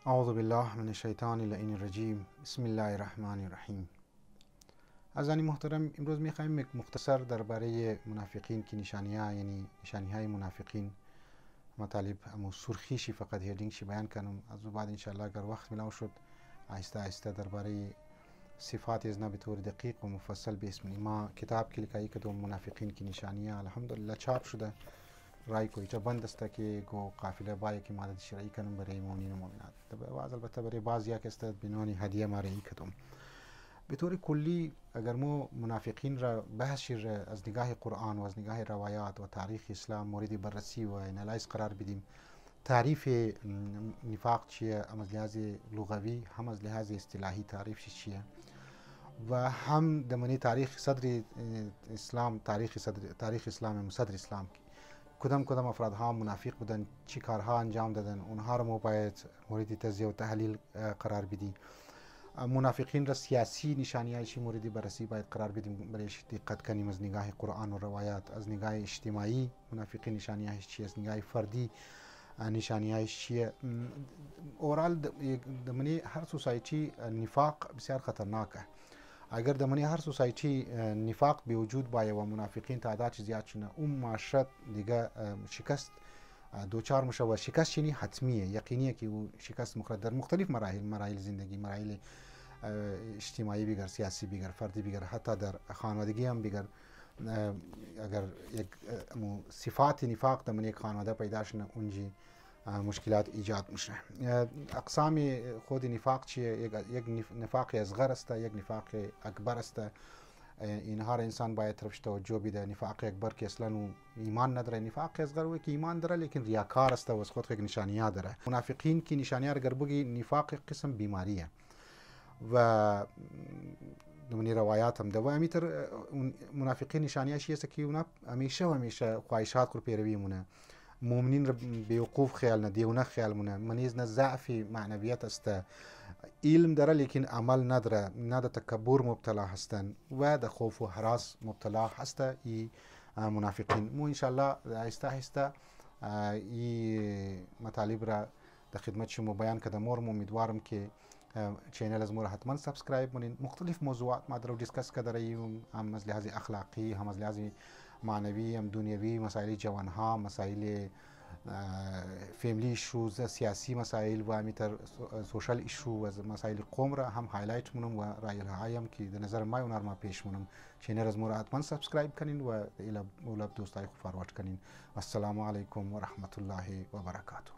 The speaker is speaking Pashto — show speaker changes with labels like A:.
A: اعوذ بالله من الشیطان اللعین الرجیم. بسم الله الرحمن الرحیم. عزیزان محترم، امروز میخوایم یک مختصر درباره منافقین که یعنی نشانی های منافقین مطالب امو سرخیشی فقط هیدینگشی بیان کنم. از بعد انشاءالله اگر وقت ملاو شد آهسته آهسته درباره صفات ازنا به طور دقیق و مفصل به اسم ما کتاب که لکایی کدوم منافقین کی نشانیه الحمدلله چاپ شده. رای کویچه بند است که گو قافله بایی که مادد شرعی کنم برای مؤمنین و مؤمنات و البته برای بعضی که است بنانی هدیه ما رای کدوم. به طور کلی اگر ما منافقین را بحث را از نگاه قرآن و از نگاه روایات و تاریخ اسلام مورد بررسی و انالایز قرار بدیم، تعریف نفاق چیه، هم از لحاظ لغوی هم از لحاظ اصطلاحی تعریفش چیه و هم دمنی تاریخ صدر اسلام تاریخ اسلام صدر اسلام کدام افرادها منافق بودن، چی کارها انجام دادن، اونها رو ما باید مورد تجزیه و تحلیل قرار بدیم. منافقین را سیاسی نشانی‌هایش مورد بررسی باید قرار بدیم، برایش دقت کنیم از نگاه قرآن و روایات. از نگاه اجتماعی منافقین نشانی‌هایش چیه، از نگاه فردی نشانی‌هایش چیه. اورال دمنی هر سوسایتی نفاق بسیار خطرناکه. اگر دمنی هر سوسایتی نفاق به وجود باید و منافقین تعداد زیاد شنه، اون معاشرت دیگه شکست دوچار میشه و شکست چنی حتمیه، یقینیه که او شکست مخرد در مختلف مراحل زندگی، مراحل اجتماعی بگر، سیاسی بگر، فردی بگر، حتی در خانوادگی هم بگر. اگر یک صفات نفاق در من یک خانواده پیدا شنه اونجی مشکلات ایجاد میشه. اقسام خود نفاق چیه؟ یک نفاق اصغر است، یک نفاق اکبر است. اینها را انسان باید طرفش توجه بده. نفاق اکبر که اصلا ایمان نداره، نفاق اصغر که ایمان داره لیکن ریاکار است و از خود یک نشانی‌ها داره. منافقین کی نشانی‌ها اگر بگی نفاق قسم بیماریه و دمنی روایات هم ده و امیتر منافقین نشانی‌هاش است که اونا همیشه خواهشات رو پیروی مونه، مؤمنین را بیوقوف خیال نه، دیونه خیال مونه، منیز نه ضعف معنویت است، علم داره لیکن عمل نداره، نه در تکبر مبتلا هستن و در خوف و هراس مبتلا هست. ای منافقین مو انشالله آهسته آهسته ای مطالب را در خدمت شما بیان کردم. امیدوارم که چینل از مورا حتما سابسکرایب کنین. مختلف موضوعات ما در دیسکس کردیم، هم از لحاظ اخلاقی، هم از لحاظ معنوی، هم دنیوی، مسائل جوانها، مسائل فیملی ایشوز، سیاسی مسائل و همیتر سوشال ایشو و مسائل قوم را هم هایلایت منم و رای هایم که در نظر ما اونها ما پیش منم. چینل از مورا حتما سابسکرایب کنین و الی اولاد دوستای خو فارورد کنین. السلام علیکم و رحمت الله و برکاته.